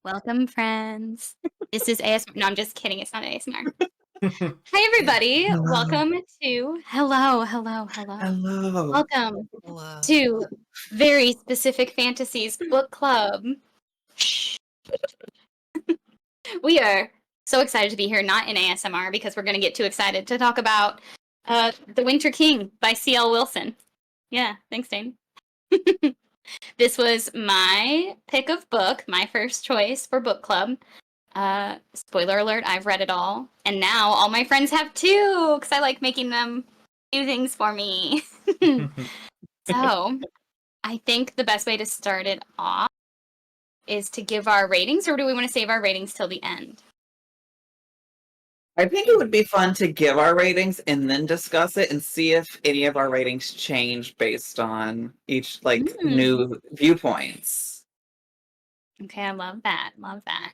Welcome, friends. This is ASMR. No, I'm just kidding. It's not ASMR. Hi, everybody. Hello. Welcome to hello. Hello. Welcome Hello. to Very Specific Fantasies Book Club. We are so excited to be here, not in ASMR, because we're going to get too excited to talk about The Winter King by C.L. Wilson. Yeah, thanks, Dane. This was my pick of book, my first choice for book club. Spoiler alert, I've read it all. And now all my friends have too, because I like making them do things for me. So, I think the best way to start it off is to give our ratings, or do we want to save our ratings till the end? I think it would be fun to give our ratings and then discuss it and see if any of our ratings change based on each new viewpoints. Okay, I love that. Love that.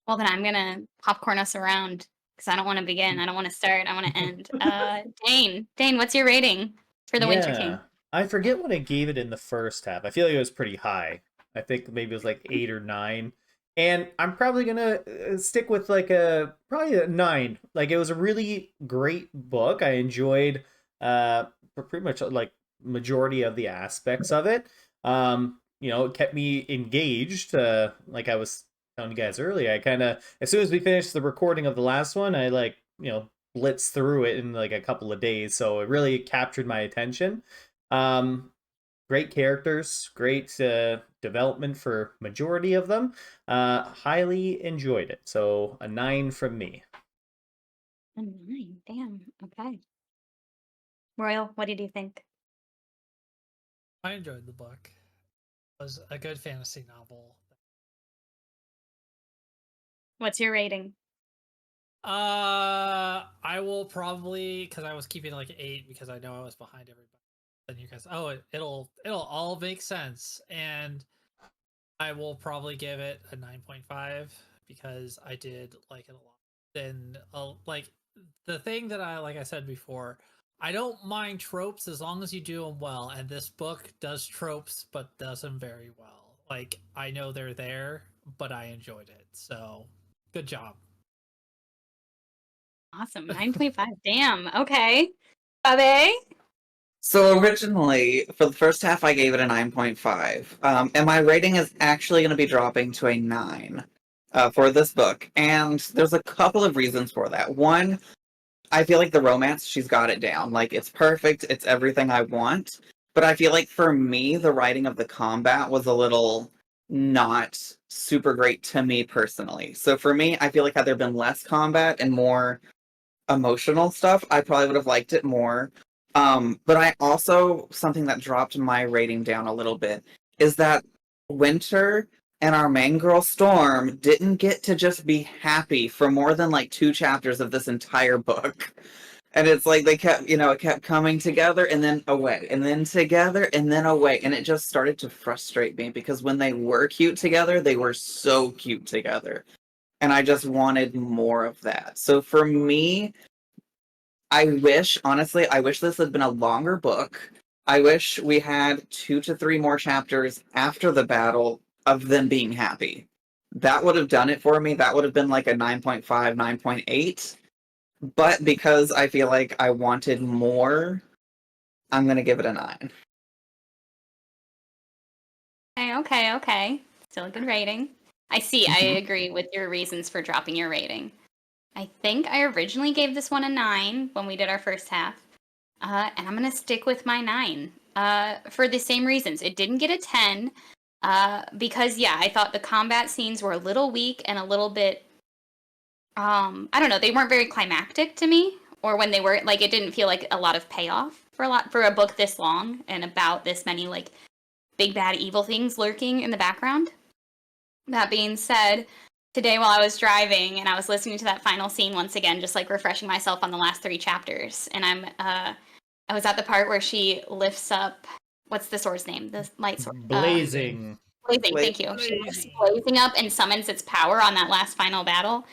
Well, then I'm going to popcorn us around because I don't want to begin. I don't want to start. I want to end. Dane, what's your rating for The Winter Yeah, King? I forget what I gave it in the first half. I feel like it was pretty high. I think maybe it was like 8 or 9. And I'm probably gonna stick with probably a 9. Like it was a really great book. I enjoyed pretty much like majority of the aspects of it. It kept me engaged. Like I was telling you guys earlier, I kind of as soon as we finished the recording of the last one, I blitz through it in like a couple of days, so it really captured my attention. um Great characters, great development for majority of them. Highly enjoyed it, so a 9 from me. A 9. Damn. Okay. Royal, what did you think? I enjoyed the book. It was a good fantasy novel. What's your rating? I will probably, because I was keeping like 8 because I know I was behind everybody. And you guys, it'll all make sense, and I will probably give it a 9.5 because I did like it a lot. Then, like the thing that like I said before, I don't mind tropes as long as you do them well, and this book does tropes but does them very well. Like I know they're there, but I enjoyed it. So, good job. Awesome. 9.5. Damn. Okay. Abe? So originally, for the first half, I gave it a 9.5. And my rating is actually going to be dropping to a 9 for this book. And there's a couple of reasons for that. One, I feel like the romance, she's got it down. Like, it's perfect. It's everything I want. But I feel like for me, the writing of the combat was a little not super great to me personally. So for me, I feel like had there been less combat and more emotional stuff, I probably would have liked it more. But I also, something that dropped my rating down a little bit is that Winter and our main girl Storm didn't get to just be happy for more than like 2 chapters of this entire book. And it's like they kept, it kept coming together and then away, and then together and then away. And it just started to frustrate me because when they were cute together, they were so cute together. And I just wanted more of that. So for me, honestly, I wish this had been a longer book. I wish we had 2 to 3 more chapters after the battle of them being happy. That would have done it for me. That would have been like a 9.5, 9.8. But because I feel like I wanted more, I'm going to give it a 9. Okay. Still a good rating. I see. I Mhm. agree with your reasons for dropping your rating. I think I originally gave this one a 9 when we did our first half. And I'm going to stick with my 9 for the same reasons. It didn't get a 10 because, yeah, I thought the combat scenes were a little weak and a little bit, I don't know, they weren't very climactic to me. Or when they were, like, it didn't feel like a lot of payoff for a book this long and about this many, like, big bad evil things lurking in the background. That being said, today while I was driving and I was listening to that final scene once again, just like refreshing myself on the last 3 chapters, and I was at the part where she lifts up, what's the sword's name? The light sword. Blazing. Blazing, thank you. She lifts Blazing up and summons its power on that last final battle.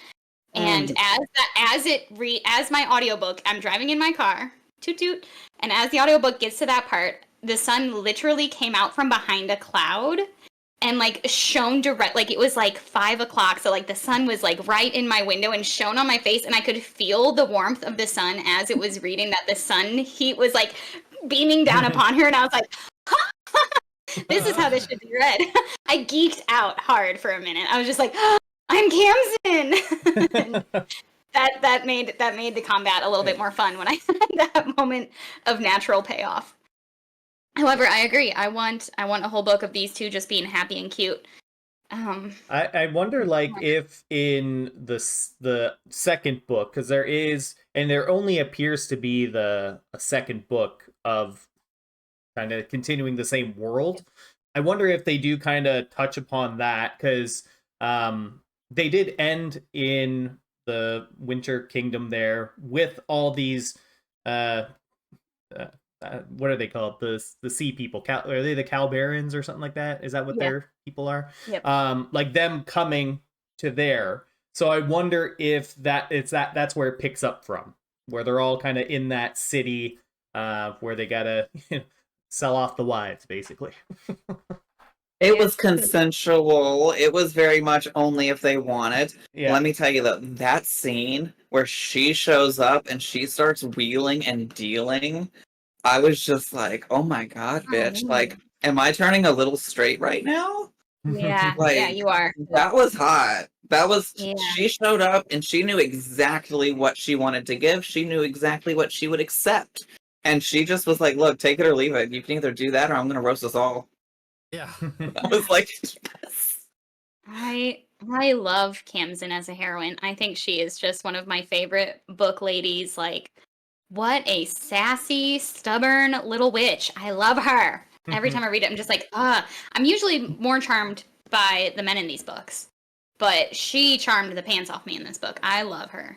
And as my audiobook, I'm driving in my car, toot toot, and as the audiobook gets to that part, the sun literally came out from behind a cloud and like shone direct, like it was like 5 o'clock, so like the sun was like right in my window and shone on my face, and I could feel the warmth of the sun as it was reading, that the sun heat was like beaming down upon her, and I was like, this is how this should be read. I geeked out hard for a minute. I was just like, I'm Kamsin. that made the combat a little bit more fun when I had that moment of natural payoff. However, I agree. I want a whole book of these two just being happy and cute. I wonder, like, if in the second book, because there is, and there only appears to be a second book of kind of continuing the same world. I wonder if they do kind of touch upon that, because they did end in the Winter Kingdom there with all these what are they called? The sea people. Are they the Calbarans or something like that? Is that what their people are? Yep. Like them coming to there. So I wonder if that's where it picks up from, where they're all kind of in that city, where they gotta sell off the wives, basically. It was consensual. It was very much only if they wanted. Yeah. Let me tell you though, that scene where she shows up and she starts wheeling and dealing, I was just like, oh my god, bitch. Like, am I turning a little straight right now? Yeah, Like, yeah, you are. That was hot. That was, Yeah. She showed up and she knew exactly what she wanted to give. She knew exactly what she would accept. And she just was like, look, take it or leave it. You can either do that or I'm going to roast us all. Yeah. I was like, yes. I love Kamsin as a heroine. I think she is just one of my favorite book ladies. Like, what a sassy, stubborn little witch. I love her. Every time I read it, I'm just like, I'm usually more charmed by the men in these books, but she charmed the pants off me in this book. I love her.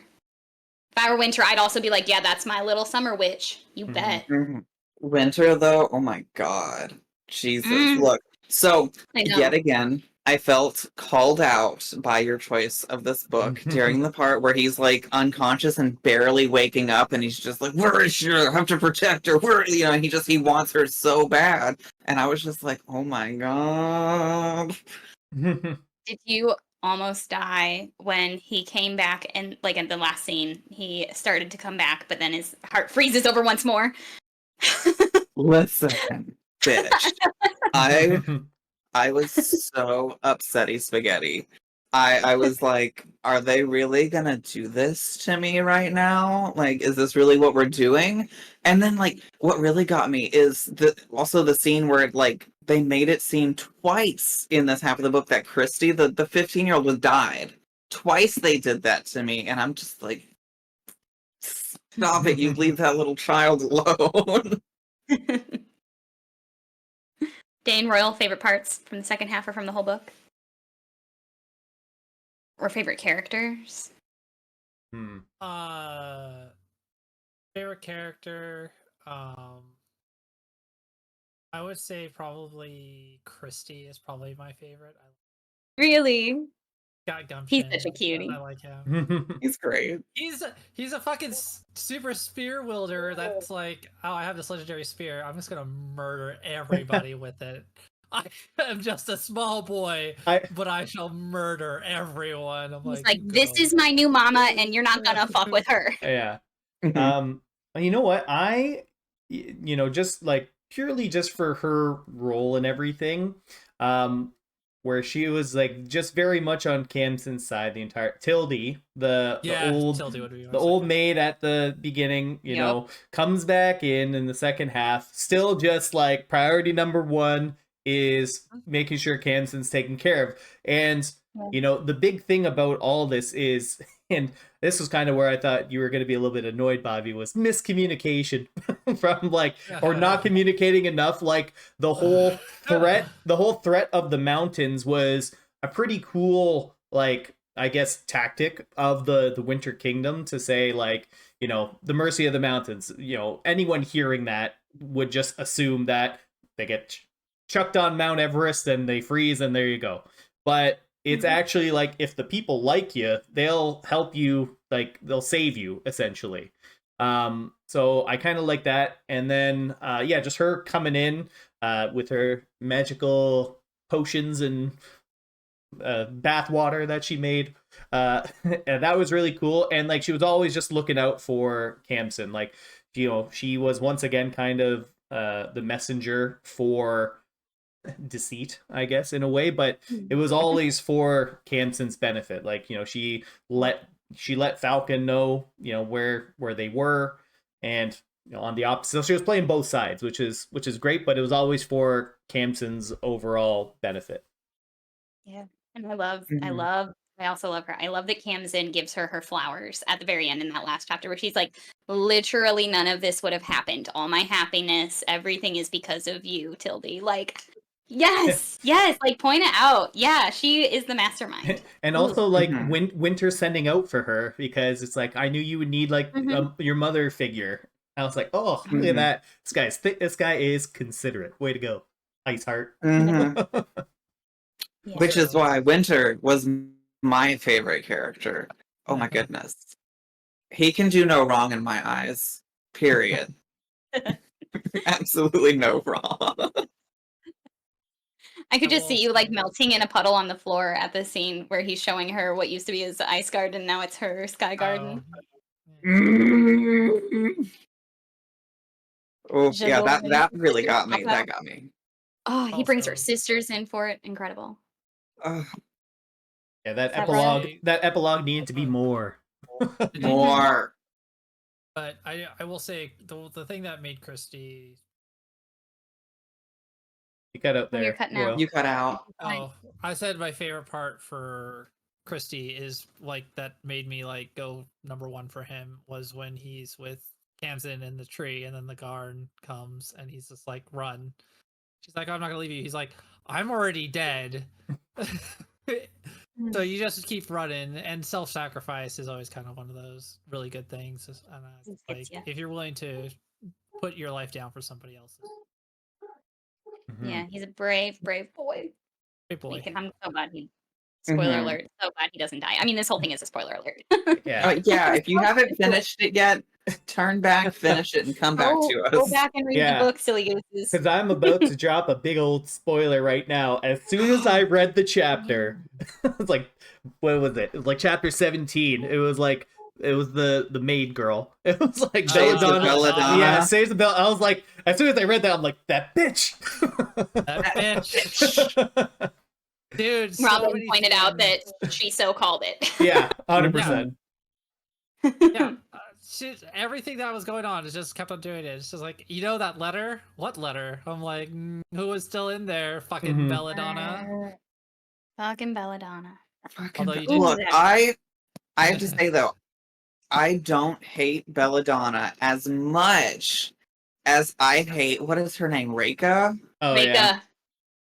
If I were Winter, I'd also be like, yeah, that's my little summer witch. You bet. Winter, though, oh my god. Jesus. Look, so, yet again, I felt called out by your choice of this book during the part where he's like unconscious and barely waking up, and he's just like, where is she? I have to protect her. He wants her so bad. And I was just like, oh my god. Did you almost die when he came back and, like, in the last scene, he started to come back, but then his heart freezes over once more? Listen, bitch. I was so upsetty spaghetti. I was like, are they really gonna do this to me right now? Like, is this really what we're doing? And then, like, what really got me is the scene where like they made it seem twice in this half of the book that Christy, the 15-year-old, was died. Twice they did that to me, and I'm just like, stop it, you leave that little child alone. Dane, Royal, favorite parts from the second half or from the whole book? Or favorite characters? Favorite character, I would say probably Christy is probably my favorite. Really? Got gumption. He's such a cutie. I like him. He's great. He's a fucking super spear wielder that's like, oh, I have this legendary spear. I'm just gonna murder everybody with it. I am just a small boy, but I shall murder everyone. He's like, this is my new mama, and you're not gonna fuck with her. Yeah. You know what? Just like purely just for her role and everything, where she was like just very much on Kamsin's side the entire Tildy, the old maid at the beginning, you know, comes back in the second half, still just like priority number one is making sure Kamsin's taken care of. And the big thing about all this is, and this was kind of where I thought you were going to be a little bit annoyed, Bobby, was miscommunication from or not communicating enough. Like the whole threat of the mountains was a pretty cool, like, I guess, tactic of the Winter Kingdom to say, like, the mercy of the mountains, anyone hearing that would just assume that they get chucked on Mount Everest and they freeze and there you go. But it's actually like, if the people like you, they'll help you, like they'll save you essentially. So I kind of like that. And then just her coming in with her magical potions and bath water that she made. And that was really cool. And like she was always just looking out for Kamsen. Like, you know, she was once again kind of the messenger for deceit, I guess, in a way, but it was always for Kamsen's benefit. Like, you know, she let Falcon know, you know, where they were, and you know, on the opposite. So she was playing both sides, which is great, but it was always for Kamsen's overall benefit. Yeah. And I also love her. I love that Kamsen gives her flowers at the very end in that last chapter where she's like, literally none of this would have happened. All my happiness, everything is because of you, Tildy. Like, yes, like point it out. Yeah, she is the mastermind. And also like Winter sending out for her because it's like, I knew you would need like your mother figure. I was like, oh, look at that. This guy is considerate. Way to go, Iceheart. Yeah. Which is why Winter was my favorite character. Oh my goodness. He can do no wrong in my eyes. Period. Absolutely no wrong. I could just see you like melting in a puddle on the floor at the scene where he's showing her what used to be his ice garden, now it's her sky garden. Oh yeah, that really got me. That got me. Oh, he brings her sisters in for it. Incredible. Yeah, that epilogue needed to be more. More. But I will say the thing that made Christy. You cut out there. You're cutting out. You cut out. Oh, I said my favorite part for Christy is like that made me like go number one for him was when he's with Kamsen in the tree and then the Garn comes and he's just like, run. She's like, I'm not gonna leave you. He's like, I'm already dead. So you just keep running, and self-sacrifice is always kind of one of those really good things. And like, if you're willing to put your life down for somebody else's. Yeah, he's a brave boy. Brave boy. I'm so glad he. Spoiler alert! So glad he doesn't die. I mean, this whole thing is a spoiler alert. Yeah. If you haven't finished it yet, turn back, finish it, and come back to us. Go back and read the book, silly gooses. Because I'm about to drop a big old spoiler right now. As soon as I read the chapter, it's like, what was it? It was like chapter 17. It was the maid girl. It was like Belladonna. Yeah, saves the bell. I was like, as soon as I read that, I'm like, that bitch. That bitch. Dude, Robin pointed out that she so called it. Yeah, 100%. Yeah, everything that was going on is just kept on doing it. It's just like, you know that letter? What letter? I'm like, who was still in there? Fucking Belladonna. Fucking Belladonna. Look, I have to say though, I don't hate Belladonna as much as I hate, what is her name? Reika? Oh, Reika. yeah.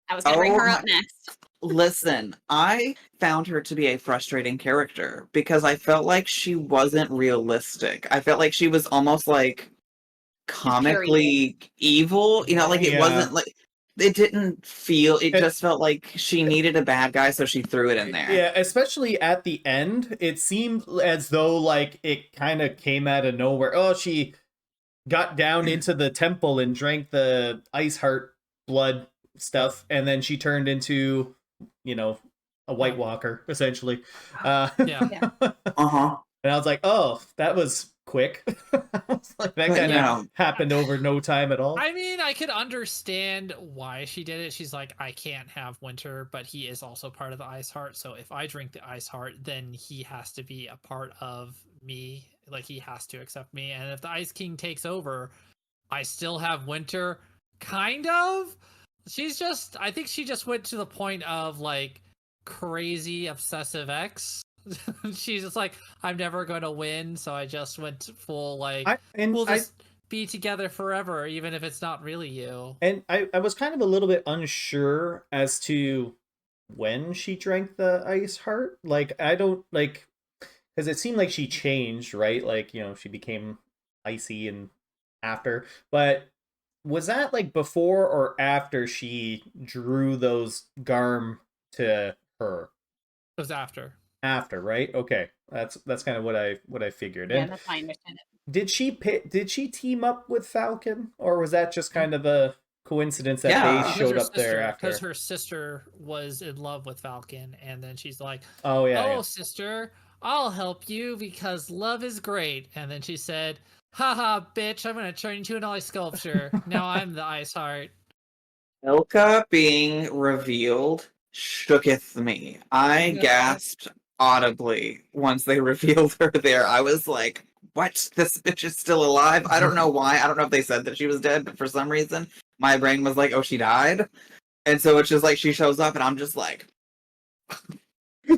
I was gonna bring her up next. Listen, I found her to be a frustrating character because I felt like she wasn't realistic. I felt like she was almost like comically evil. You know, like it wasn't like it didn't feel. It just felt like she needed a bad guy, so she threw it in there. Yeah, especially at the end, it seemed as though like it kind of came out of nowhere. Oh, she got down into the temple and drank the ice heart blood stuff, and then she turned into, you know, a White Walker essentially. Uh-huh. And I was like, oh, that was quick. I was like, that kind of happened over no time at all. I mean, I could understand why she did it. She's like, I can't have Winter, but he is also part of the Ice Heart. So if I drink the Ice Heart, then he has to be a part of me. Like, he has to accept me. And if the Ice King takes over, I still have Winter. Kind of. I think she just went to the point of like crazy obsessive ex. She's just like, I'm never going to win, so I just went full like, we'll just be together forever, even if it's not really you. And I was kind of a little bit unsure as to when she drank the Ice Heart. Like, I don't like, because it seemed like she changed, right? Like, you know, she became icy and after, but was that like before or after she drew those Garm to her? It was after. After, right? Okay, that's kind of what I figured. Yeah, and that's my understanding. Did she team up with Falcon, or was that just kind of a coincidence that Yeah. they showed up there after. Because her sister was in love with Falcon, and then she's like, Oh yeah. "Oh, yeah. sister, I'll help you because love is great." And then she said, "Haha, bitch, I'm gonna turn you into an ice sculpture. Now I'm the ice heart." Ilka being revealed shooketh me. I Yeah. gasped audibly once they revealed her there. I was like, what? This bitch is still alive? I don't know why. I don't know if they said that she was dead, but for some reason, my brain was like, oh, she died? And so it's just like she shows up, and I'm just like, I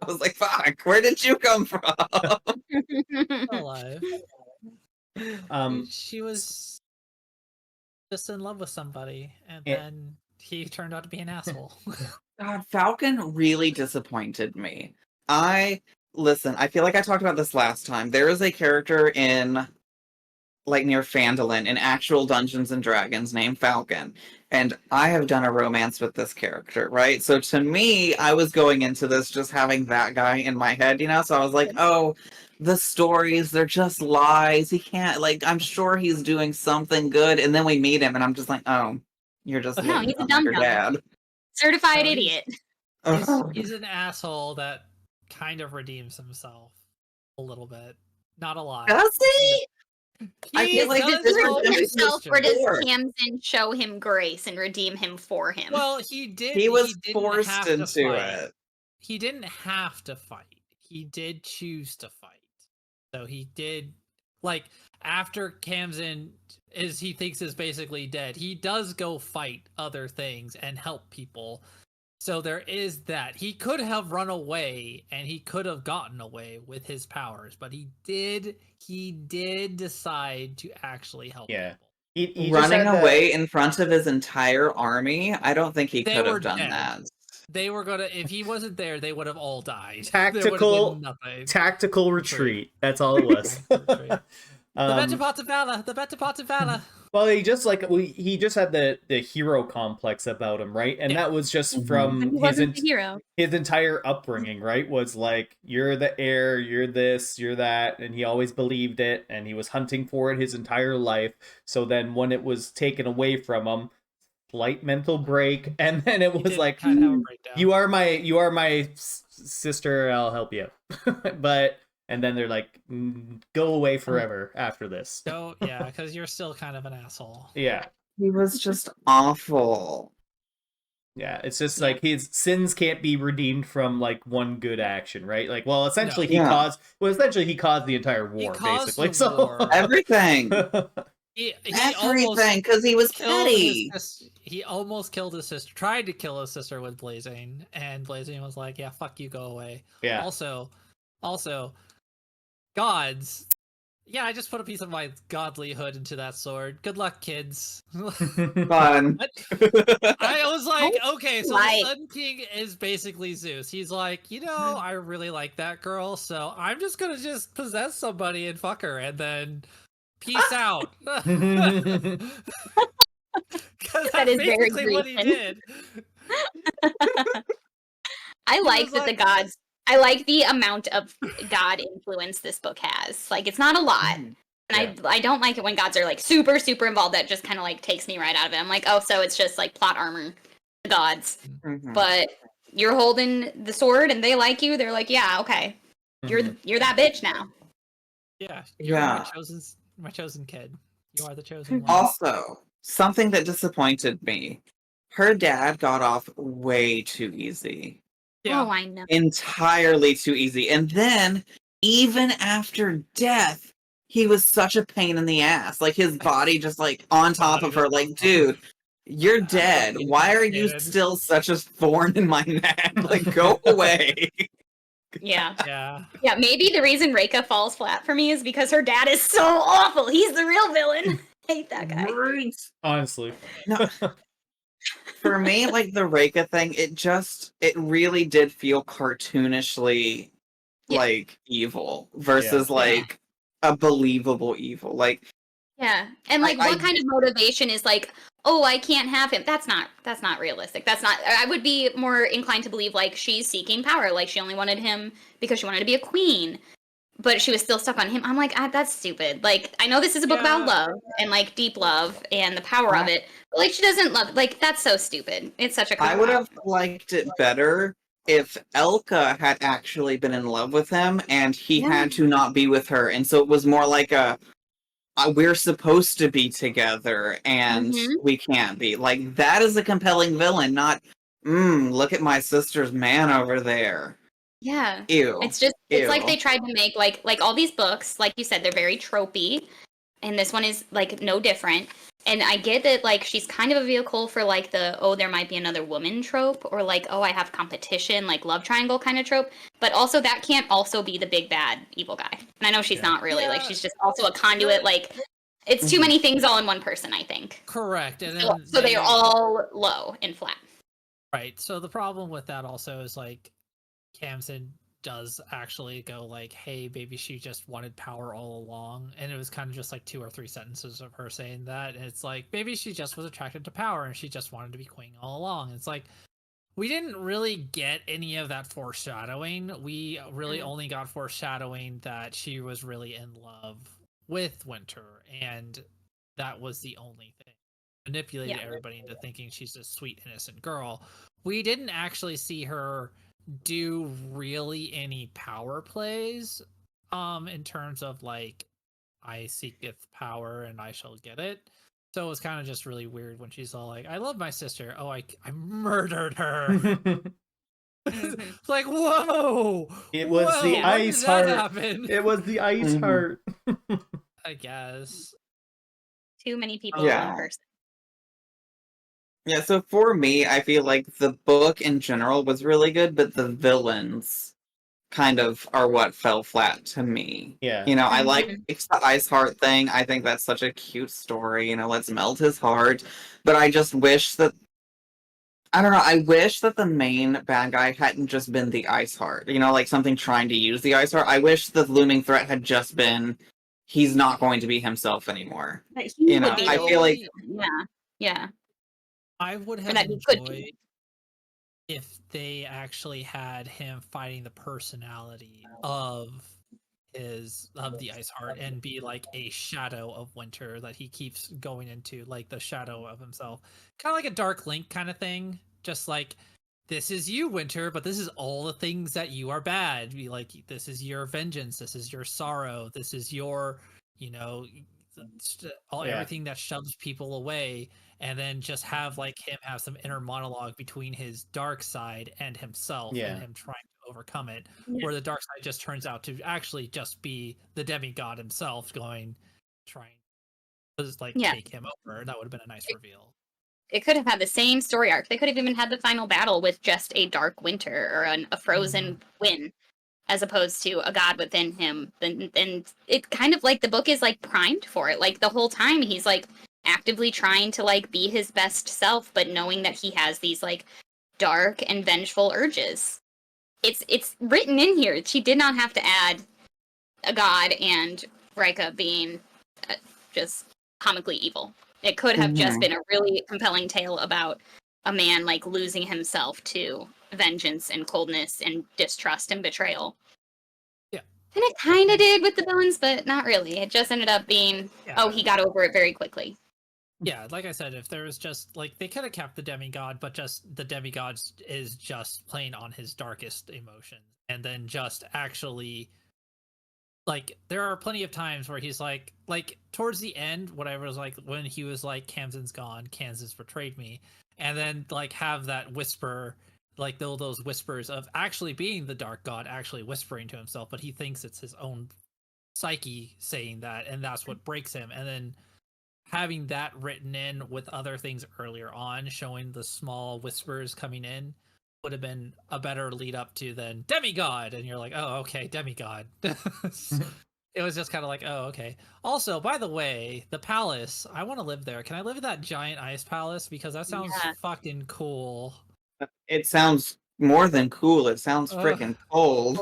was like, fuck, where did you come from? Alive. Um, She was just in love with somebody, and Yeah. then he turned out to be an asshole. God, Falcon really disappointed me. Listen, I feel like I talked about this last time. There is a character in, like, near Phandalin in actual Dungeons and Dragons named Falcon. And I have done a romance with this character, right? So to me, I was going into this just having that guy in my head, you know? So I was like, oh, the stories, they're just lies. He can't, like, I'm sure he's doing something good. And then we meet him, and I'm just like, oh, you're just No, living he's a up like your dum-dum. dad. Certified No, idiot. He's an asshole that kind of redeems himself a little bit. Not a lot. Does he? I He feel like does this is show redeem his himself, sister. or does Sure. Tamsin show him grace and redeem him for him? Well, he did. He was didn't forced have to into fight. it. He didn't have to fight. He did choose to fight. So he did, like, after Kamzin he thinks is basically dead, he does go fight other things and help people. So there is that. He could have run away, and he could have gotten away with his powers, but he did decide to actually help Yeah. people. He just Running had that- away in front of his entire army, I don't think he They could were have done dead. that. They were gonna, if he wasn't there, they would have all died. Tactical- nothing. tactical retreat. That's all it was. The better part of valor. The better part of valor. Well, he just he just had the hero complex about him, right? And Yeah. that was just Mhm. from He wasn't the hero. his entire upbringing, right? Was like, you're the heir, you're this, you're that, and he always believed it, and he was hunting for it his entire life. So then when it was taken away from him, slight mental break, and then it He was did like, kind of have a breakdown. you are my sister, I'll help you. But and then they're like, go away forever after this. So yeah, because you're still kind of an asshole. Yeah. He was just awful. Yeah, it's just like his sins can't be redeemed from like one good action, right? Like, well, essentially he Yeah. caused the entire war, caused basically. the So war. Everything. He Everything, because he was killed petty. he almost killed his sister. Tried to kill his sister with Blazing, and Blazing was like, "Yeah, fuck you, go away." yeah. Also, gods. Yeah, I just put a piece of my godlyhood into that sword. Good luck, kids. Fun. I was like, okay, so Like- the Sun King is basically Zeus. He's like, I really like that girl, so I'm just gonna just possess somebody and fuck her, and then peace out. Because That that's is very basically what he Grecian. did. I like was that the like- gods. I like the amount of god influence this book has. Like, it's not a lot. Mhm. And I don't like it when gods are like super, super involved. That just kind of like takes me right out of it. I'm like, oh, so it's just like plot armor, the gods. Mhm. But you're holding the sword and they like you. They're like, yeah, okay, you're that bitch now. Yeah, you're Yeah. my chosen kid. You are the chosen one. Also, something that disappointed me. Her dad got off way too easy. Yeah. Oh, I know. Entirely too easy. And then, even after death, he was such a pain in the ass. Like, his body just, like, on top of her. Like, dude, you're dead. Why are you Decapitated. still such a thorn in my neck? Like, go away. Yeah. Yeah. Yeah, maybe the reason Reika falls flat for me is because her dad is so awful. He's the real villain. I hate that guy. Right. Honestly. No. For me, like, the Reika thing, it really did feel cartoonishly, Yeah. like, evil versus, Yeah. like, a believable evil. Like, Yeah. And like I- what kind of motivation is like, oh, I can't have him. That's not realistic. That's not I would be more inclined to believe like she's seeking power. Like she only wanted him because she wanted to be a queen. but she was still stuck on him. I'm like, that's stupid. Like, I know this is a book about love and like deep love and the power of it, but like she doesn't love. Like, that's so stupid. It's such a. I would have liked it better if Elka had actually been in love with him and he had to not be with her, and so it was more like we're supposed to be together and we can't be. Like, that is a compelling villain, not look at my sister's man over there. Yeah. Ew. It's like they tried to make like all these books, like you said, they're very tropey, and this one is like no different. And I get that like she's kind of a vehicle for like the there might be another woman trope, or like I have competition, like love triangle kind of trope, but also that can't also be the big bad evil guy. And I know she's not really, like she's just also a conduit, like it's too many things all in one person, I think. Correct. And then so they're all low and flat. Right. So the problem with that also is like Camson does actually go like, hey, maybe she just wanted power all along. And it was kind of just like 2 or 3 sentences of her saying that. And it's like, maybe she just was attracted to power and she just wanted to be queen all along. It's like, we didn't really get any of that foreshadowing. We really only got foreshadowing that she was really in love with Winter. And that was the only thing. Manipulated everybody into thinking she's a sweet, innocent girl. We didn't actually see her do really any power plays in terms of like, I seeketh power and I shall get it. So it was kind of just really weird when she's all like, I love my sister. Oh, I murdered her. It's like, whoa, it was the ice heart. It was the ice heart. I guess too many people in one person. Yeah, so for me, I feel like the book in general was really good, but the villains kind of are what fell flat to me. Yeah. You know, I like the Ice Heart thing. I think that's such a cute story. You know, let's melt his heart. But I just wish that, I don't know, I wish that the main bad guy hadn't just been the Ice Heart. You know, like something trying to use the Ice Heart. I wish the looming threat had just been, he's not going to be himself anymore. You know, I feel like... Yeah. I would have enjoyed if they actually had him fighting the personality of the Ice Heart and be like a shadow of Winter that he keeps going into, like the shadow of himself. Kind of like a Dark Link kind of thing. Just like, this is you, Winter, but this is all the things that you are bad. Be like, this is your vengeance, this is your sorrow, this is your, you know, everything that shoves people away. And then just have like him have some inner monologue between his dark side and himself, and him trying to overcome it. Where the dark side just turns out to actually just be the demigod himself trying to like take him over. That would have been a nice reveal. It could have had the same story arc. They could have even had the final battle with just a dark winter or a frozen wind, as opposed to a god within him. And it kind of like the book is like primed for it. Like the whole time he's like actively trying to like be his best self, but knowing that he has these like dark and vengeful urges. It's written in here. She did not have to add a god and Rika being just comically evil. It could have just been a really compelling tale about a man like losing himself to vengeance and coldness and distrust and betrayal. Yeah. And it kind of did with the villains, but not really. It just ended up being, he got over it very quickly. Yeah, like I said, if there was just like, they could have kept the demigod, but just the demigod is just playing on his darkest emotions, and then just actually like, there are plenty of times where he's like towards the end, whatever, was like when he was like, Kamsan's gone, Kansas betrayed me, and then like have that whisper, like those whispers of actually being the dark god, actually whispering to himself, but he thinks it's his own psyche saying that, and that's what breaks him. And then having that written in with other things earlier on, showing the small whispers coming in, would have been a better lead up to than demigod. And you're like, oh, okay, demigod. It was just kind of like, oh, okay. Also, by the way, the palace, I want to live there. Can I live in that giant ice palace? Because that sounds fucking cool. It sounds more than cool. It sounds freaking cold.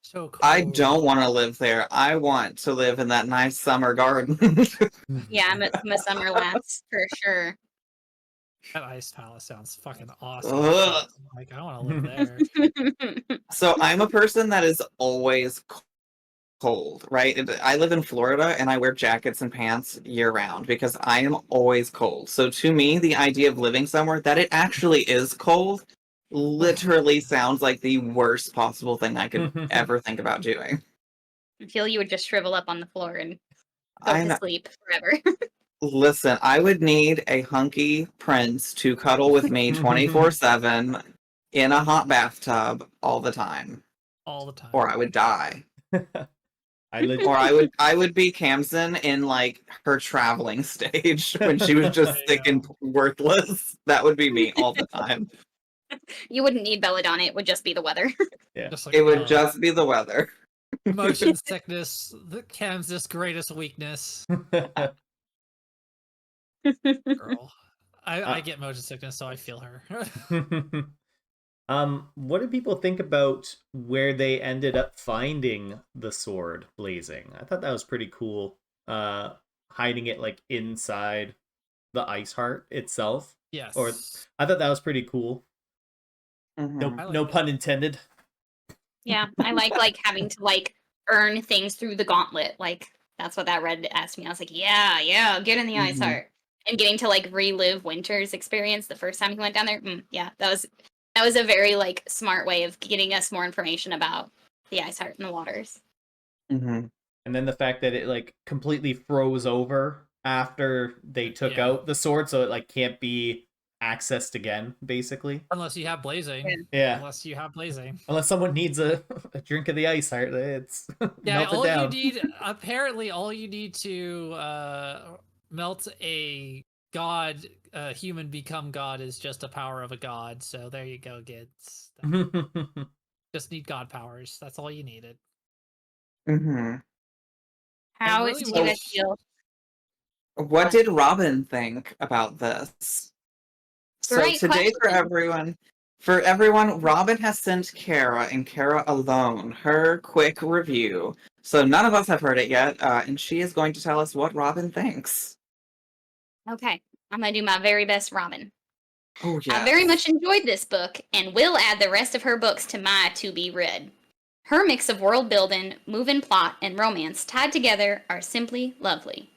So cool. I don't want to live there. I want to live in that nice summer garden. Yeah, I'm a summer lass for sure. That ice palace sounds fucking awesome. Ugh. Like, I want to live there. So I'm a person that is always cold, right? I live in Florida and I wear jackets and pants year round because I am always cold. So to me, the idea of living somewhere that it actually is cold literally sounds like the worst possible thing I could ever think about doing. I feel you would just shrivel up on the floor and go I to know. sleep forever. Listen, I would need a hunky prince to cuddle with me 24/7 in a hot bathtub all the time, All the time. or I would die. I Or I would be Kamsen in like her traveling stage when she was just There you sick and worthless. That would be me all the time. You wouldn't need belladonna, it would just be the weather. Yeah. Just like, It would just be the weather. motion sickness, the Cam's greatest weakness. Girl. I get motion sickness, so I feel her. What do people think about where they ended up finding the sword blazing? I thought that was pretty cool. Hiding it like inside the ice heart itself. Yes. Or I thought that was pretty cool. No, Mhm. I like no it. pun intended. Yeah, I like having to like earn things through the gauntlet. Like that's what that read asked me. I was like, yeah, get in the ice Mhm. heart. And getting to like relive Winter's experience the first time he went down there. Yeah, that was a very like smart way of getting us more information about the ice heart and the waters. Mhm. And then the fact that it like completely froze over after they took Yeah. out the sword, so it like can't be accessed again, basically. Unless you have blazing. Yeah. Unless you have blazing. Unless someone needs a drink of the ice heart, it's Yeah, melt it all down. you need apparently all you need to melt a god, human become god is just a power of a god. So there you go, kids. Just need god powers. That's all you needed. Mhm. How really do you guys wish- feel? What did Robin think about this? So Great today question. for everyone, Robin has sent Kara and Kara alone her quick review. So none of us have heard it yet, and she is going to tell us what Robin thinks. Okay, I'm gonna do my very best, Robin. Oh yeah. I very much enjoyed this book and will add the rest of her books to my to be read. Her mix of world building, move-in plot, and romance tied together are simply lovely.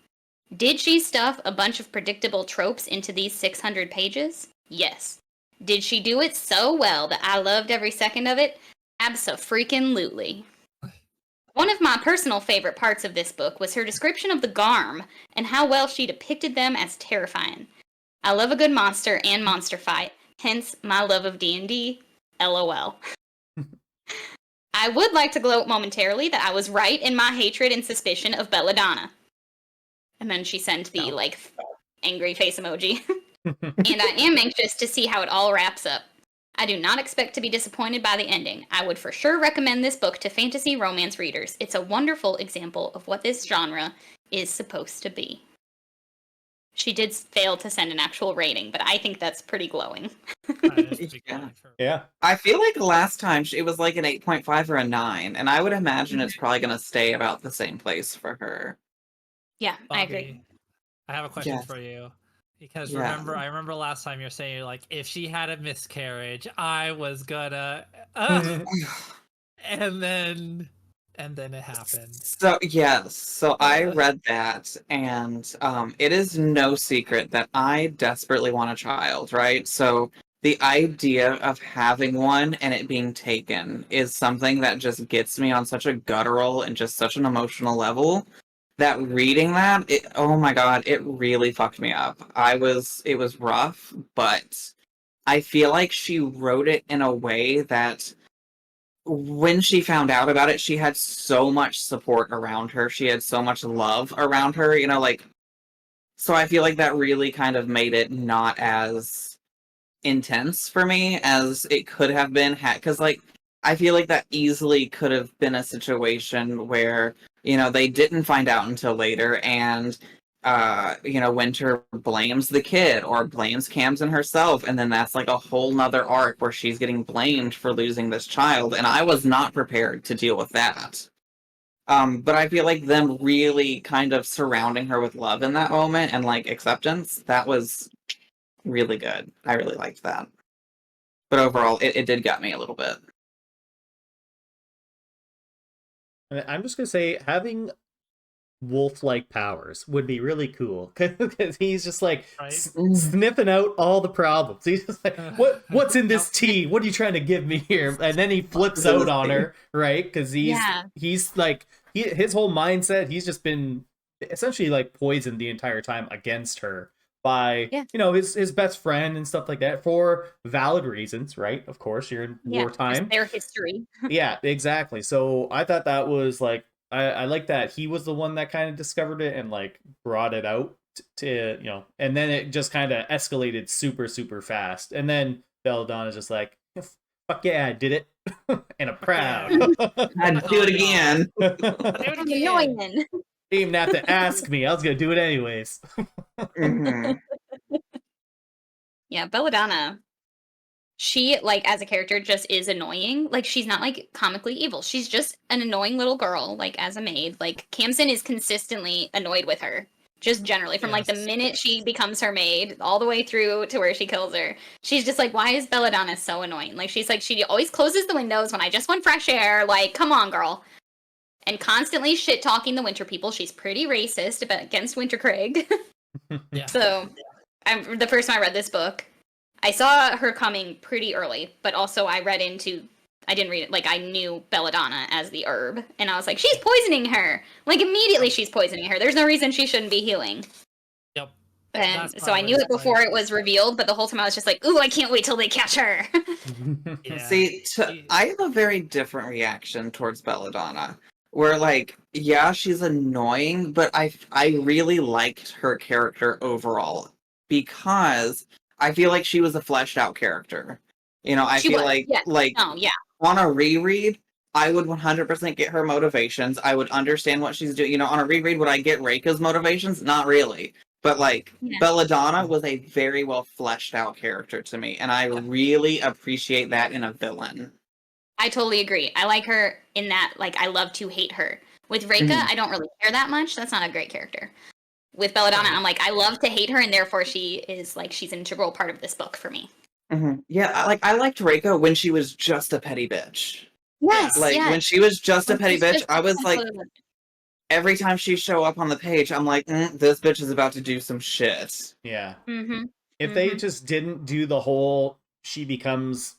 Did she stuff a bunch of predictable tropes into these 600 pages? Yes. Did she do it so well that I loved every second of it? Abso-freaking-lutely. One of my personal favorite parts of this book was her description of the Garm and how well she depicted them as terrifying. I love a good monster and monster fight, hence my love of D&D. LOL. I would like to gloat momentarily that I was right in my hatred and suspicion of Belladonna. And then she sent the, like, angry face emoji. And I am anxious to see how it all wraps up. I do not expect to be disappointed by the ending. I would for sure recommend this book to fantasy romance readers. It's a wonderful example of what this genre is supposed to be. She did fail to send an actual rating, but I think that's pretty glowing. That is pretty Yeah. glowing for- Yeah. I feel like last time it was like an 8.5 or a 9, and I would imagine it's probably going to stay about the same place for her. Yeah, I agree. Bobby, I have a question Yes. for you. Because Yeah. I remember last time you're saying like, if she had a miscarriage, I was gonna, and then it happened. So yes, so I read that, and it is no secret that I desperately want a child, right? So the idea of having one and it being taken is something that just gets me on such a guttural and just such an emotional level that reading that, oh my god, it really fucked me up. It was rough, but I feel like she wrote it in a way that when she found out about it, she had so much support around her. She had so much love around her, like, so I feel like that really kind of made it not as intense for me as it could have been because like I feel like that easily could have been a situation where they didn't find out until later, and Winter blames the kid or blames Camden herself, and then that's like a whole nother arc where she's getting blamed for losing this child, and I was not prepared to deal with that. But I feel like them really kind of surrounding her with love in that moment and like acceptance, that was really good. I really liked that. But overall, it did get me a little bit. And I'm just gonna say having wolf-like powers would be really cool because he's just like Right? sniffing out all the problems. He's just like, what's in this Yep. tea? What are you trying to give me here? And then he flips What's in out this on tea? her, right? Because he's like his whole mindset. He's just been essentially like poisoned the entire time against her by his best friend and stuff like that for valid reasons, right? Of course, you're in wartime. Their history. Yeah, exactly. So I thought that was like I like that he was the one that kind of discovered it and like brought it out to and then it just kind of escalated super super fast. And then Belladonna's just like, fuck yeah, I did it, and I'm proud. I'd do it again. Annoying. Didn't even have to ask me. I was gonna do it anyways. Mhm. Yeah, Belladonna. She, like, as a character, just is annoying. Like, she's not, like, comically evil. She's just an annoying little girl, like, as a maid. Like, Kamsen is consistently annoyed with her. Just generally. From, like, the minute she becomes her maid, all the way through to where she kills her. She's just like, why is Belladonna so annoying? Like, she's like, she always closes the windows when I just want fresh air. Like, come on, girl. And constantly shit-talking the Winter people. She's pretty racist against Wintercraig. Yeah. So, the first time I read this book, I saw her coming pretty early, but also I didn't read it, like, I knew Belladonna as the herb, and I was like, she's poisoning her! Like, immediately she's poisoning her. There's no reason she shouldn't be healing. Yep. And so I knew it before it was revealed, but the whole time I was just like, ooh, I can't wait till they catch her! Yeah. See, I have a very different reaction towards Belladonna. Where, like, yeah, she's annoying, but I really liked her character overall. Because I feel like she was a fleshed out character. I She feel was, like, yes. like Oh, yeah. on a reread, I would 100% get her motivations. I would understand what she's doing. On a reread, would I get Reika's motivations? Not really. But, like, Belladonna was a very well fleshed out character to me. And I really appreciate that in a villain. I totally agree. I like her in that, like, I love to hate her. With Reika, I don't really care that much. That's not a great character. With Belladonna, I'm like, I love to hate her, and therefore she is, like, she's an integral part of this book for me. Mm-hmm. Yeah, I liked Reika when she was just a petty bitch. Yes, Like, when she was just a petty she's bitch, just I was like, absolutely- every time she show up on the page, I'm like, this bitch is about to do some shit. Yeah. Mm-hmm. If they just didn't do the whole she becomes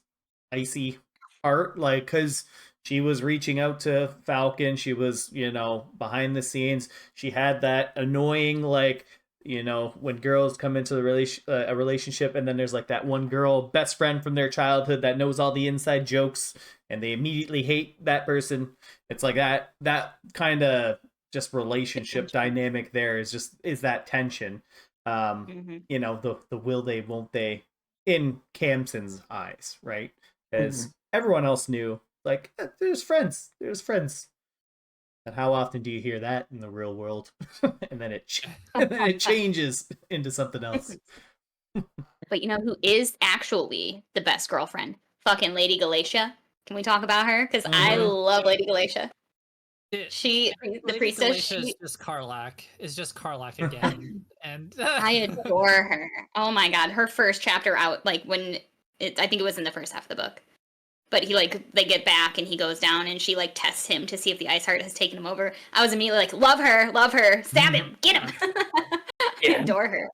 icy part, like, because she was reaching out to Falcon, she was, behind the scenes, she had that annoying, like, when girls come into a relationship and then there's like that one girl best friend from their childhood that knows all the inside jokes and they immediately hate that person. It's like that kind of just relationship dynamic there is that tension. The will they, won't they in Kamsen's eyes, right? As everyone else knew, like, there's friends. And how often do you hear that in the real world? and then it changes into something else. But you know who is actually the best girlfriend? Fucking Lady Galatia. Can we talk about her? Because I love Lady Galatia. The priestess. Is just Karlach. Is just Karlach again, and I adore her. Oh my god, her first chapter out, like when I think it was in the first half of the book. But they get back and he goes down and she like tests him to see if the ice heart has taken him over. I was immediately like, love her, stab him, get him. I adore her.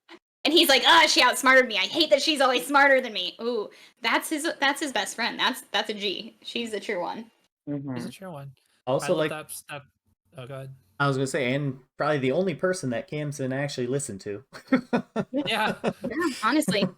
And he's like, she outsmarted me. I hate that she's always smarter than me. Ooh, that's his best friend. That's a G. She's the true one. She's a true one. Also, like, that. Oh, go ahead. I was gonna say, and probably the only person that Kamsen actually listened to. Yeah, honestly.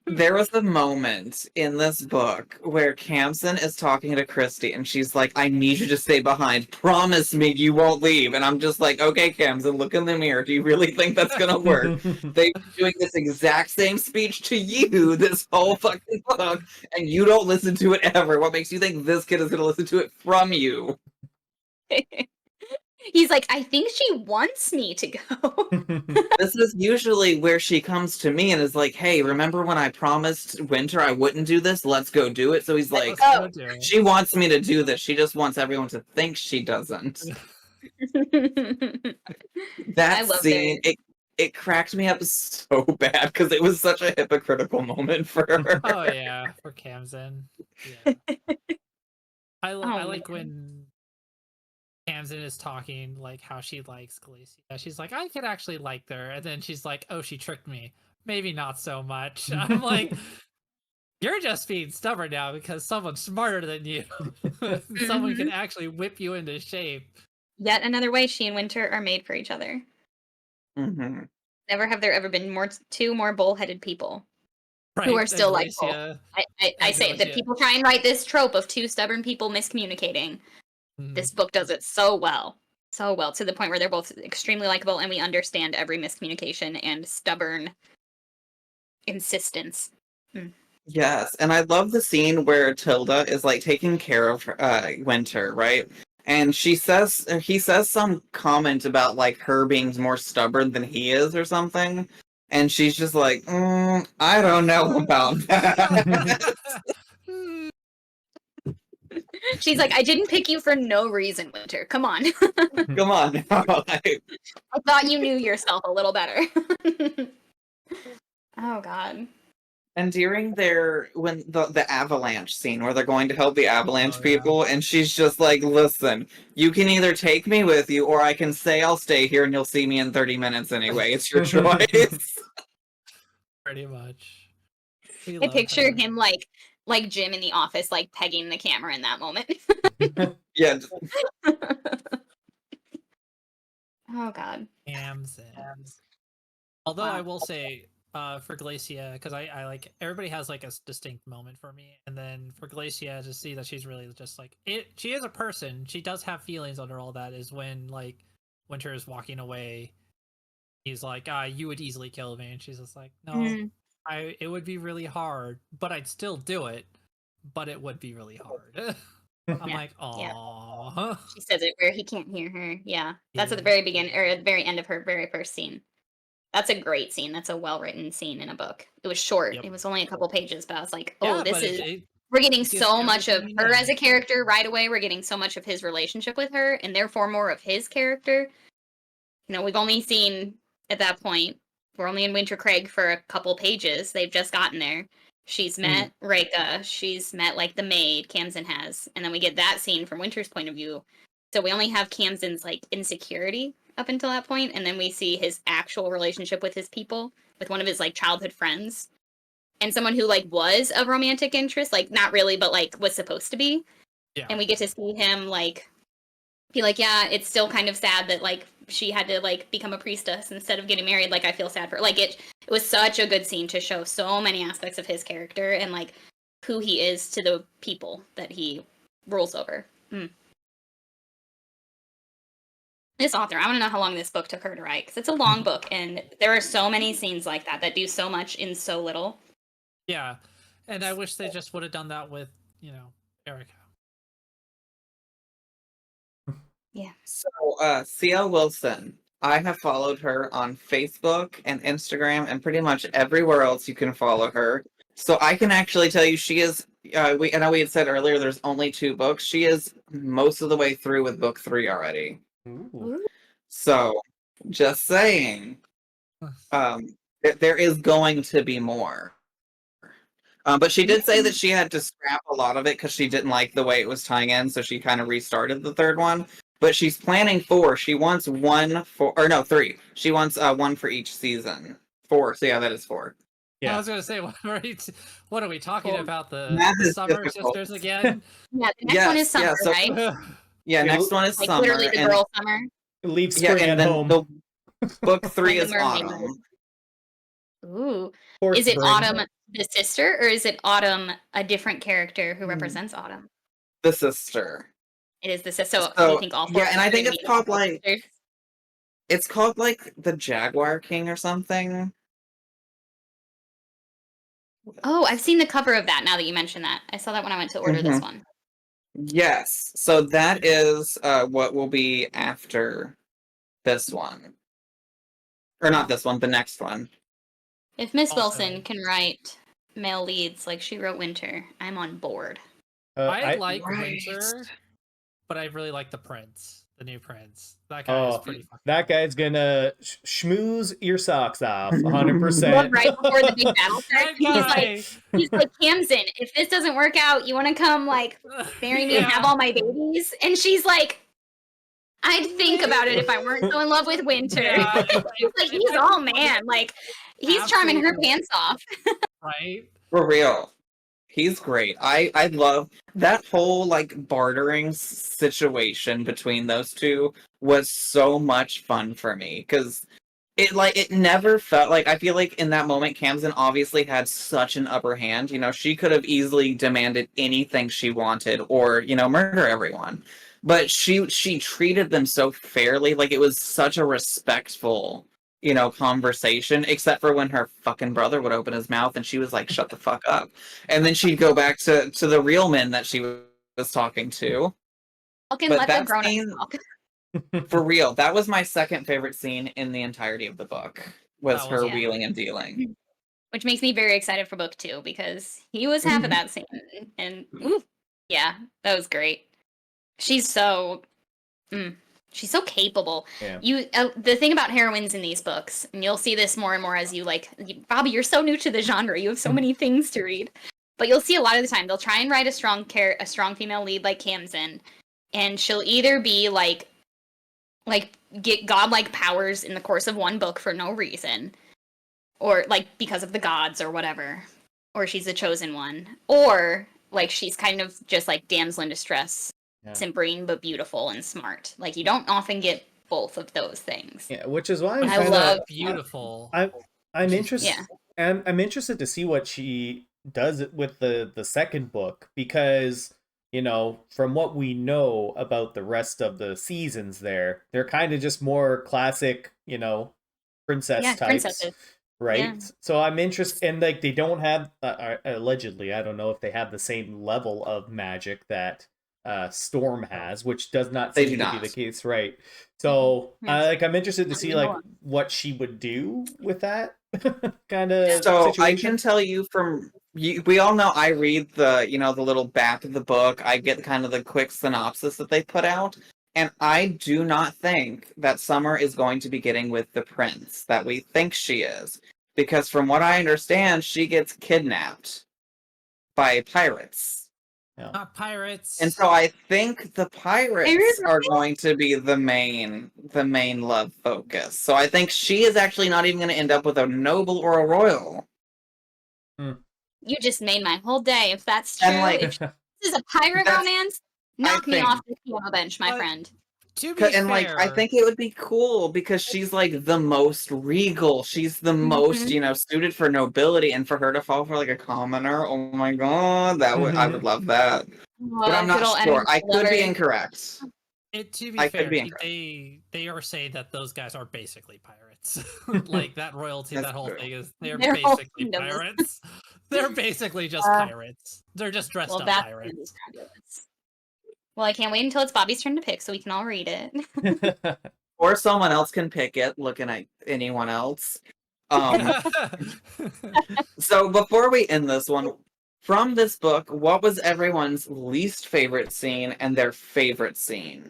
There was a moment in this book where Kamsen is talking to Christy and she's like, I need you to stay behind. Promise me you won't leave. And I'm just like, okay, Kamsen, look in the mirror. Do you really think that's going to work? They've been doing this exact same speech to you this whole fucking book and you don't listen to it ever. What makes you think this kid is going to listen to it from you? He's like, I think she wants me to go. This is usually where she comes to me and is like, hey, remember when I promised Winter I wouldn't do this? Let's go do it. So he's like, she wants me to do this. She just wants everyone to think she doesn't. That scene, it cracked me up so bad because it was such a hypocritical moment for her. Oh yeah, for Camden. Yeah. I Oh, like man. when Camden is talking like how she likes Galicia. She's like, I could actually like her, and then she's like, oh, she tricked me. Maybe not so much. I'm like, you're just being stubborn now because someone's smarter than you. Someone can actually whip you into shape. Yet another way she and Winter are made for each other. Hmm. Never have there ever been two more bullheaded people Right? who are And still like bull. Galicia. I say that Galicia. people try and write this trope of two stubborn people miscommunicating. Mhm. This book does it so well. So well, to the point where they're both extremely likable and we understand every miscommunication and stubborn insistence. Yes, and I love the scene where Tilda is like taking care of Winter, right? And he says some comment about like her being more stubborn than he is or something, and she's just like, I don't know about that. She's like, I didn't pick you for no reason, Winter. Come on. Come on, like, I thought you knew yourself a little better. Oh God. and during when the avalanche scene where they're going to help the avalanche Oh, yeah. people, and she's just like, listen, you can either take me with you or I can say I'll stay here and you'll see me in 30 minutes anyway. It's your choice. Pretty much. We I love picture her. him like Jim in the office, like pegging the camera in that moment. Yeah. Oh God. Camden. Although Wow. I will say, for Glacia, because I like everybody has like a distinct moment for me, and then for Glacia to see that she's really just like it. She is a person. She does have feelings under all that. Is when like Winter is walking away. He's like, you would easily kill me, and she's just like, no, Mm. it would be really hard, but I'd still do it. But it would be really hard. I'm Yeah, like, yeah. aw. She says it where he can't hear her. Yeah. That's at the Yeah. very beginning or at the very end of her very first scene. That's a great scene. That's a well-written scene in a book. It was short. Yep. It was only a couple pages, but I was like, oh, Yeah, this but is it we're getting gives so much of everything you her need. as a character right away. We're getting so much of his relationship with her, and therefore more of his character. You know, we've only seen at that point, we're only in Winter Craig for a couple pages. They've just gotten there. She's met Reika. She's met like the maid, Camden has. And then we get that scene from Winter's point of view. So we only have Camden's like insecurity up until that point, and then we see his actual relationship with his people, with one of his like childhood friends. And someone who like was of romantic interest, like not really, but like was supposed to be. Yeah. And we get to see him like be like, yeah, it's still kind of sad that like she had to like become a priestess instead of getting married. Like I feel sad for like it was such a good scene to show so many aspects of his character and like who he is to the people that he rules over. This author, I want to know how long this book took her to write because it's a long book and there are so many scenes like that do so much in so little. Yeah. And I wish they just would have done that with, Erica. Yeah. So, C.L Wilson, I have followed her on Facebook and Instagram and pretty much everywhere else you can follow her. So I can actually tell you she is, I know we had said earlier there's only 2 books. She is most of the way through with book 3 already. Ooh. So, just saying, there is going to be more. But she did say that she had to scrap a lot of it because she didn't like the way it was tying in, so she kind of restarted the 3rd one. But she's planning 4. She wants 3. She wants 1 for each season. 4. So yeah, that is 4. I Yeah. was gonna say, what are we talking Cool. about? Math The is Summer difficult. Sisters again? Yeah, the next one is summer, so- right? Yeah, It- next one is Like summer. literally the and, girl summer. Leave yeah, spring and at then home. the book 3 Like the is mermaid. autumn. Ooh. Or Is it spring. Autumn the sister, or is it Autumn a different character who Hmm. represents Autumn? The sister. It is the sister. So, So, you think all 4 yeah, and I think are it's gonna called be like sisters? it's called like the Jaguar King or something. Oh, I've seen the cover of that now that you mention that. I saw that when I went to order this one. Yes. So that is what will be after this one. Or not this one, the next one. If Miss Also- Wilson can write male leads like she wrote Winter, I'm on board. I like Right. Winter, but I really like the Prince. the new prince. That guy is Oh, pretty fucking that guy's gonna schmooze your socks off, 100%. Well, right before the big battle starts, That he's like, Kamsin, if this doesn't work out, you want to come like marry me and have all my babies? And she's like, I'd think about it if I weren't so in love with Winter. Yeah, he's all man. Like, he's charming her pants off. right? For real. He's great. I love that whole like bartering situation between those two was so much fun for me because it never felt like I feel like in that moment Kamsin obviously had such an upper hand. You know, she could have easily demanded anything she wanted or, you know, murder everyone. But she treated them so fairly, like it was such a respectful, you know, conversation, except for when her fucking brother would open his mouth and she was like, shut the fuck up. And then she'd go back to the real men that she was talking to. Fucking But let the that grown-ups scene, talk. for real, that was my second favorite scene in the entirety of the book, was That her was- wheeling and dealing. Which makes me very excited for book 2 because he was half of that scene. And ooh, yeah, that was great. She's so she's so capable. Yeah. The thing about heroines in these books, and you'll see this more and more as Bobby, you're so new to the genre. You have so many things to read. But you'll see a lot of the time they'll try and write a strong female lead like Kamsin, and she'll either be like get godlike powers in the course of one book for no reason, or like because of the gods or whatever, or she's the chosen one, or like she's kind of just like damsel in distress, simpering but beautiful and smart. Like you don't often get both of those things. Yeah, which is why I love beautiful. I'm interested. Yeah. I'm interested to see what she does with the second book because, you know, from what we know about the rest of the seasons, they're kind of just more classic, you know, princess types, princesses. right? Yeah. So I'm interested, and like they don't have allegedly, I don't know if they have the same level of magic that Storm has, which does not They seem do to be not. the case, right? So Yes. I'm interested to see like what she would do with that kind of So situation. I can tell you we all know I read the, you know, the little back of the book. I get kind of the quick synopsis that they put out. And I do not think that Summer is going to be getting with the prince that we think she is. Because from what I understand, she gets kidnapped by pirates. Not pirates. And so I think the pirates are going to be the main love focus. So I think she is actually not even going to end up with a noble or a royal. You just made my whole day. If that's true, And like, if this is a pirate romance, knock me off the piano bench, my friend. To be fair, like, I think it would be cool because she's like the most regal. She's the most, you know, suited for nobility, and for her to fall for like a commoner, oh my god, I would love that. But I'm not sure. I could be incorrect. To be fair, they are saying that those guys are basically pirates. Like that royalty, that whole thing is they're basically pirates. They're basically just pirates. They're just dressed up pirates. Well, I can't wait until it's Bobby's turn to pick so we can all read it. Or someone else can pick it, looking at anyone else. So before we end this one, from this book, what was everyone's least favorite scene and their favorite scene?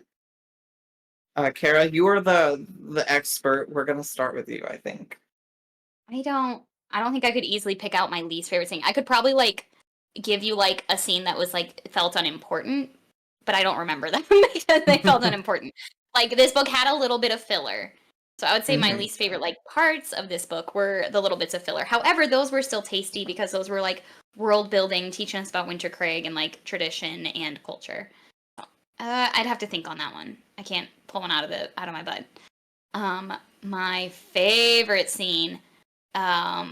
Kara, you are the expert. We're gonna start with you, I think. I don't think I could easily pick out my least favorite scene. I could probably like give you like a scene that was like felt unimportant, but I don't remember them because they felt unimportant. Like this book had a little bit of filler. So I would say my least favorite like parts of this book were the little bits of filler. However, those were still tasty because those were like world building, teaching us about Winter Craig and like tradition and culture. I'd have to think on that one. I can't pull one out of my butt. My favorite scene, I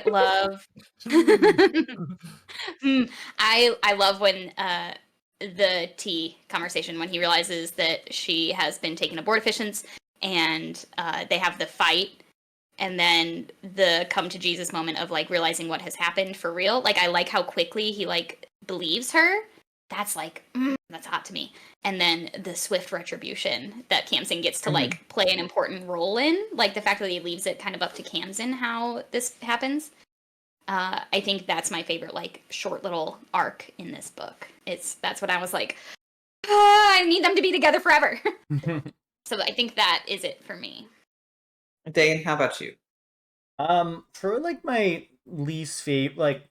love I love when the tea conversation, when he realizes that she has been taken to board efficients and they have the fight, and then the come to Jesus moment of like realizing what has happened for real. Like I like how quickly he like believes her. That's like that's hot to me. And then the swift retribution that Kamsin gets to like play an important role in, like the fact that he leaves it kind of up to Kamsin how this happens. I think that's my favorite, like, short little arc in this book. That's what I was like, I need them to be together forever. So I think that is it for me. Dane, how about you? For like my least favorite, like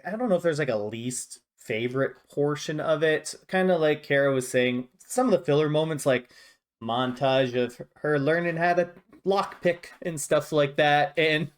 I don't know if there's like a least favorite portion of it. Kind of like Kara was saying, some of the filler moments, like montage of her learning how to lockpick and stuff like that, and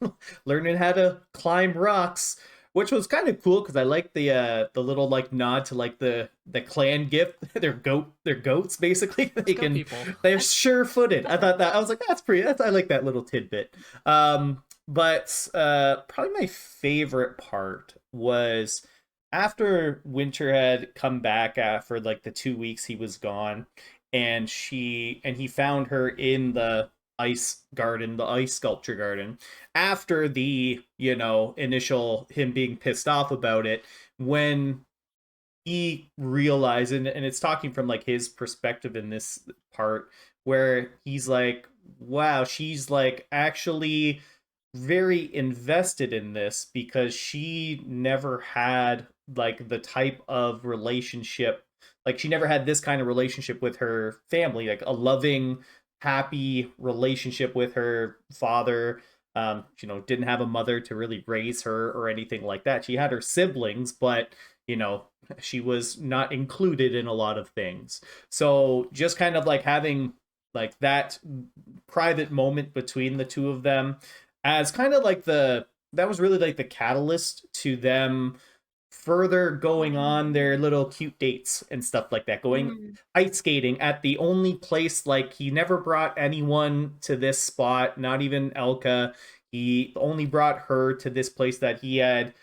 learning how to climb rocks, which was kind of cool because I like the little like nod to like the clan gift. they're goats basically. They Go can people. they're sure-footed. I thought that I was like, I like that little tidbit. But probably my favorite part was after Winter had come back after like the 2 weeks he was gone, and he found her in the ice garden, the ice sculpture garden, after the, initial him being pissed off about it, when he realized, and it's talking from like his perspective in this part, where he's like, wow, she's like actually very invested in this because she never had like the type of relationship, like she never had this kind of relationship with her family, like a loving, happy relationship with her father. Didn't have a mother to really raise her or anything like that. She had her siblings, but she was not included in a lot of things. So just kind of like having like that private moment between the two of them, as kind of like that was really like the catalyst to them further going on their little cute dates and stuff like that, going ice skating at the only place. Like, he never brought anyone to this spot, not even Elka. He only brought her to this place that he had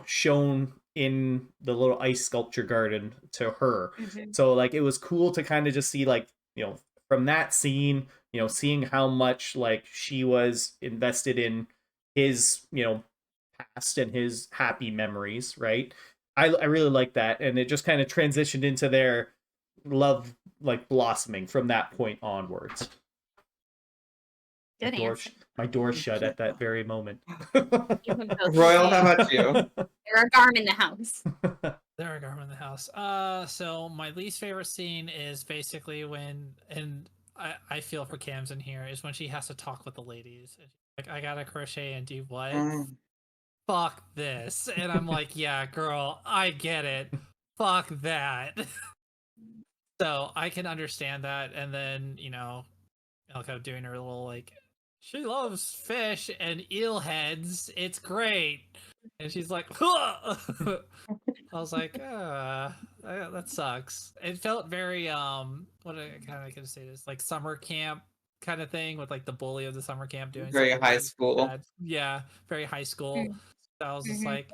shown in the little ice sculpture garden to her. So like it was cool to kind of just see, like, from that scene, seeing how much like she was invested in his past and his happy memories, right? I really like that, and it just kind of transitioned into their love like blossoming from that point onwards. Good answer. My door shut at that very moment. Royal, how about you? There are Garm in the house. There are Garm in the house. So my least favorite scene is basically when, and I feel for Cam's in here, is when she has to talk with the ladies. Like, I gotta crochet and do what? Fuck this. And I'm like, yeah, girl, I get it. Fuck that. So I can understand that. And then, Elko doing her little like, she loves fish and eel heads. It's great. And she's like, I was like, that sucks. It felt very what I kind of could say this, like summer camp kind of thing, with like the bully of the summer camp doing Very something high really school. bad. Yeah, very high school. So I was just like,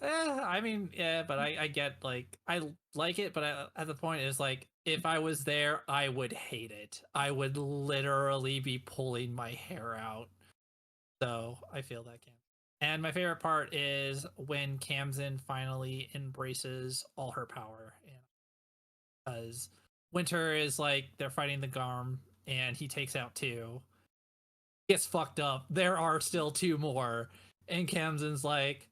I mean, yeah, but I get, like, I like it, but at the point is like, if I was there, I would hate it. I would literally be pulling my hair out. So I feel that, Cam. And my favorite part is when Kamzin finally embraces all her power, because Winter is like, they're fighting the Garm, and he takes out 2. Gets fucked up. There are still 2 more, and Kamzin's like,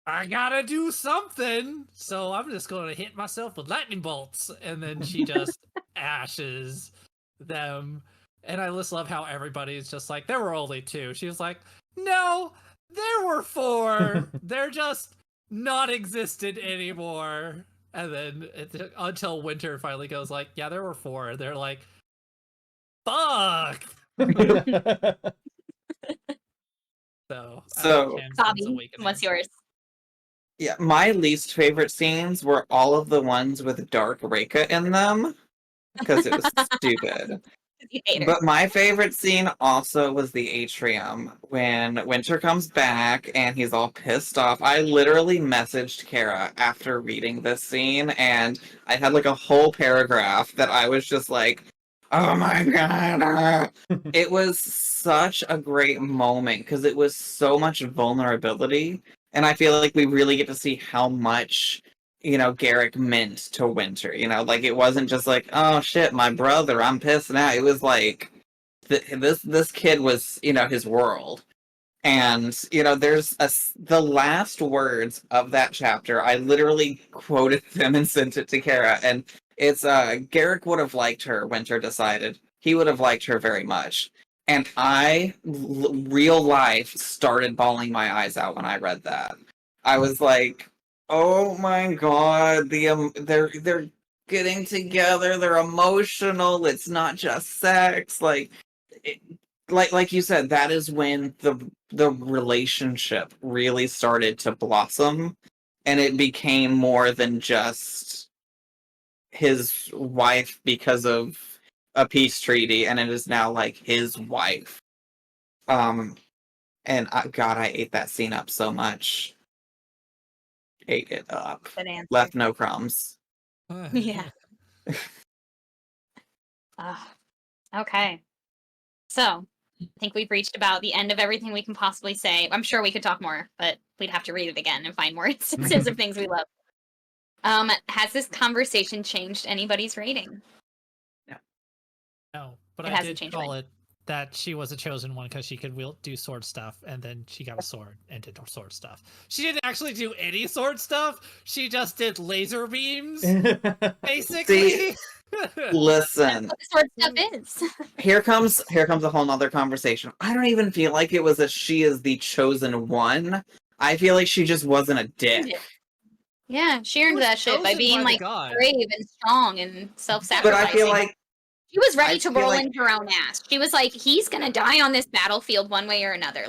I gotta do something, so I'm just gonna hit myself with lightning bolts. And then she just ashes them. And I just love how everybody's just like, there were only 2. She was like, no, there were 4. They're just not existent anymore. And then until Winter finally goes like, yeah, there were 4. They're like, fuck. So Bobby, what's yours? Yeah, my least favorite scenes were all of the ones with Dark Reika in them, because it was stupid. But my favorite scene also was the atrium, when Winter comes back and he's all pissed off. I literally messaged Kara after reading this scene, and I had like a whole paragraph that I was just like, oh my god. It was such a great moment because it was so much vulnerability. And I feel like we really get to see how much, Garrick meant to Winter. Like, it wasn't just like, oh shit, my brother, I'm pissed now. It was like, this kid was, his world. And, you know, the last words of that chapter, I literally quoted them and sent it to Kara. And it's, Garrick would have liked her, Winter decided. He would have liked her very much. And real life, started bawling my eyes out when I read that. I was like, oh my god, they're getting together, they're emotional, it's not just sex. Like you said, that is when the relationship really started to blossom, and it became more than just his wife because of a peace treaty, and it is now like his wife. And God, I ate that scene up so much. Ate it up. Good answer. Left no crumbs. Yeah. Okay. So, I think we've reached about the end of everything we can possibly say. I'm sure we could talk more, but we'd have to read it again and find more instances of things we love. Has this conversation changed anybody's rating? No, but It I hasn't did changed call mine. it that she was a chosen one because she could do sword stuff, and then she got a sword and did sword stuff. She didn't actually do any sword stuff. She just did laser beams, basically. Listen, That's what the sword stuff is. here comes a whole nother conversation. I don't even feel like it was that she is the chosen one. I feel like she just wasn't a dick. Yeah, she earned was that shit by chosen being by the like god. brave and strong and But self-sacrificing. I feel like she was ready I to feel roll like- in her own ass. She was like, he's gonna die on this battlefield one way or another.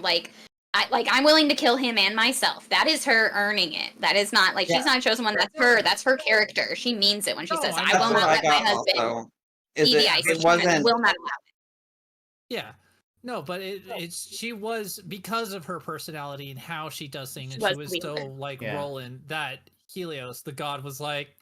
I'm willing to kill him and myself. That is her earning it. That is not like she's not a chosen one. That's her. That's her character. She means it when she No, says, I "I know. will that's what not I let my got husband also. Is see the ice it king. I wasn't will not allow it." Yeah. No, but she was, because of her personality and how she does things, and was she was sweet with so it. like Yeah. rolling that Helios, the god, was like,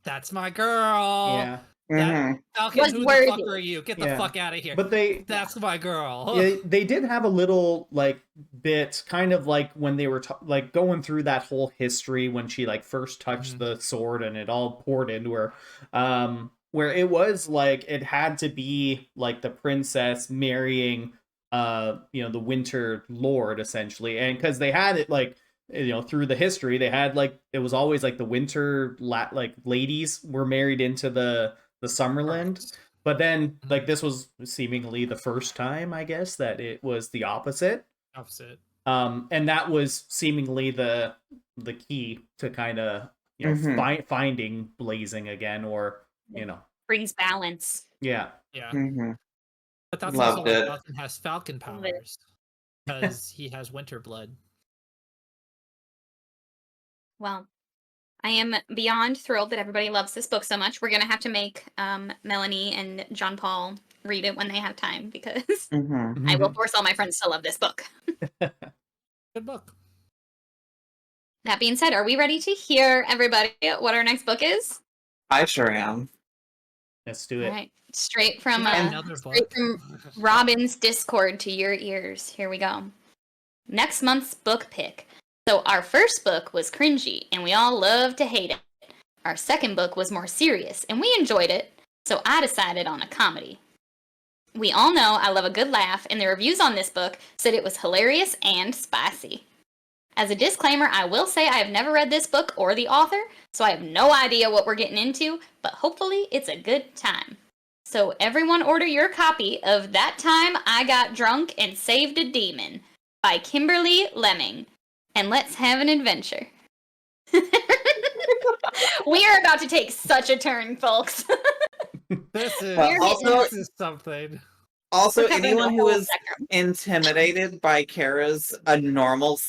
"That's my girl." Yeah. Mhm. Falcon, Was who the worthy. fuck are you? Get the Yeah. fuck out of here. But That's my girl. yeah, they did have a little like bit, kind of like when they were like going through that whole history when she like first touched Mhm. the sword and it all poured into her, where it was like it had to be like the princess marrying the Winter Lord essentially, and because they had it like through the history they had like it was always like the winter like ladies were married into the Summerland. Correct. But then, like, this was seemingly the first time, I guess, that it was the opposite. Opposite. And that was seemingly the key to kind of finding blazing again, or Brings balance. yeah. Yeah. Mhm. But that's Loved also why it. Falcon has Falcon Love it. powers. Because he has winter blood. Well, I am beyond thrilled that everybody loves this book so much. We're gonna have to make Melanie and John Paul read it when they have time because Mhm. I will force all my friends to love this book. Good book. That being said, are we ready to hear everybody what our next book is? I sure am. Let's do All it. right, straight from Another straight book. from Robin's Discord to your ears. Here we go. Next month's book pick. So our first book was cringy, and we all loved to hate it. Our second book was more serious, and we enjoyed it. So I decided on a comedy. We all know I love a good laugh, and the reviews on this book said it was hilarious and spicy. As a disclaimer, I will say I have never read this book or the author, so I have no idea what we're getting into, but hopefully it's a good time. So everyone order your copy of That Time I Got Drunk and Saved a Demon by Kimberly Lemming, and let's have an adventure. We are about to take such a turn, folks. This is, Also- this is something. Also, We're covering anyone the who whole is spectrum. intimidated by Kara's a normal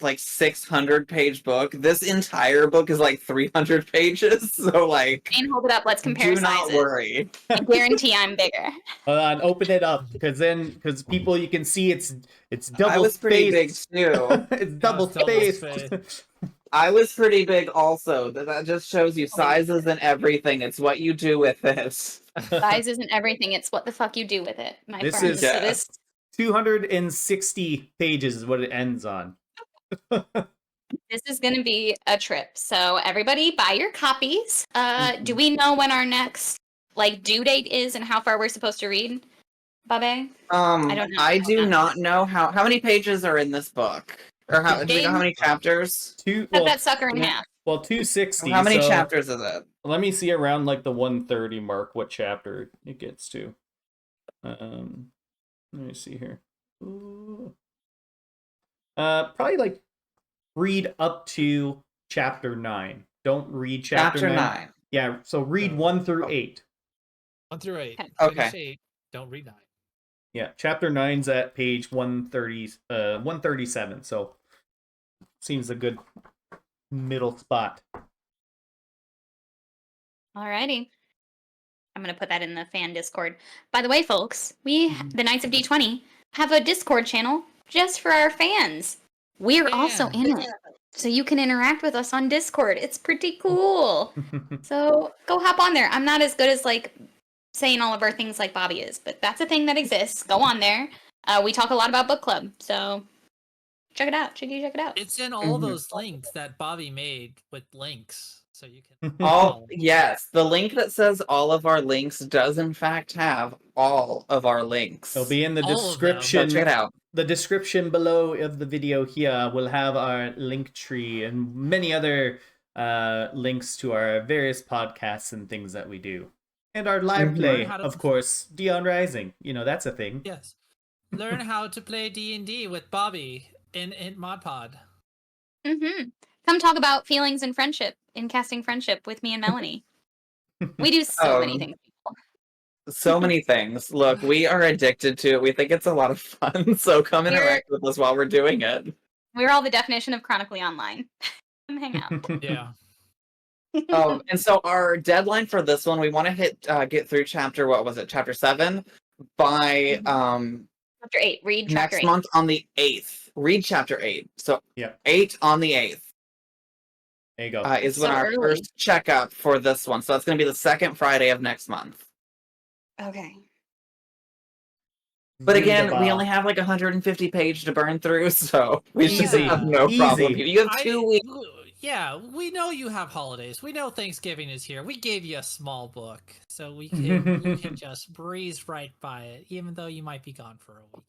like 600-page book, this entire book is like 300 pages. So like, Jane, hold it up. Let's compare do not sizes. worry. I guarantee I'm bigger. Hold on, open it up because people you can see it's double I was pretty big spaced. too. It's double double spaced. spaced. I was pretty big also. That just shows you sizes and everything. It's what you do with it. Size isn't everything. It's what the fuck you do with it, my This friends. is- So this 260 pages is what it ends on. this is going to be a trip. So everybody, buy your copies. Do we know when our next due date is and how far we're supposed to read? Babe? I don't know. I do not know how many pages are in this book, or how do we know how many chapters? Cut that sucker in half. Well, 260. How many so chapters is it? let me see around like the 130 mark what chapter it gets to. Let me see here. Ooh. Probably like read up to chapter 9. Don't read chapter 9. Yeah, so read 1 through 8. 1 through 8. Okay. Finish 8. Don't read 9. Yeah, chapter 9's at page 137. So seems a good middle spot. Alrighty. I'm going to put that in the fan Discord. By the way, folks, the Knights of D20, have a Discord channel just for our fans. We're also in it. So you can interact with us on Discord. It's pretty cool. So go hop on there. I'm not as good as like saying all of our things like Bobby is, but that's a thing that exists. Go on there. We talk a lot about book club. So check it out. Check it out. It's in all those links that Bobby made with links. So you can Yes, the link that says all of our links does in fact have all of our links. It'll be in the All of them. description. So check it out. The description below of the video here will have our link tree and many other links to our various podcasts and things that we do. And our live play, of course, Dion Rising. You know, that's a thing. Yes. Learn how to play D&D with Bobby in Mod Pod. Come talk about feelings and friendship in casting friendship with me and Melanie. We do so many things. So many things. Look, we are addicted to it. We think it's a lot of fun. So come interact with us while we're doing it. We're all the definition of chronically online. Come hang out. Yeah. And so our deadline for this one, we want to get through chapter 7 by Chapter 8. Read chapter 8. next month on the 8th. Read chapter 8. So 8 on the 8th. There you go. Is when our first checkup for this one. So that's going to be the second Friday of next month. Okay. But again, we only have like 150 pages to burn through, so we should have no problem. You have 2 weeks. Yeah, we know you have holidays. We know Thanksgiving is here. We gave you a small book, so you can just breeze right by it, even though you might be gone for a week.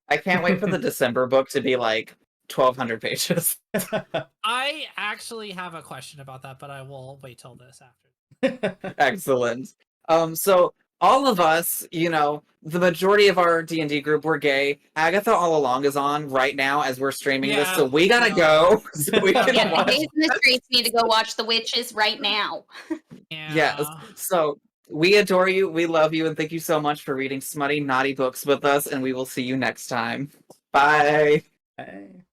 I can't wait for the December book to be like 1,200 pages. I actually have a question about that, but I will wait till this after. Excellent. So all of us, you know, the majority of our D&D group, we're gay. Agatha all along is on right now as we're streaming this, so we gotta go. So we can watch. Gays in the streets need to go watch The Witches right now. Yes. So we adore you, we love you, and thank you so much for reading smutty, naughty books with us, and we will see you next time. Bye. Bye.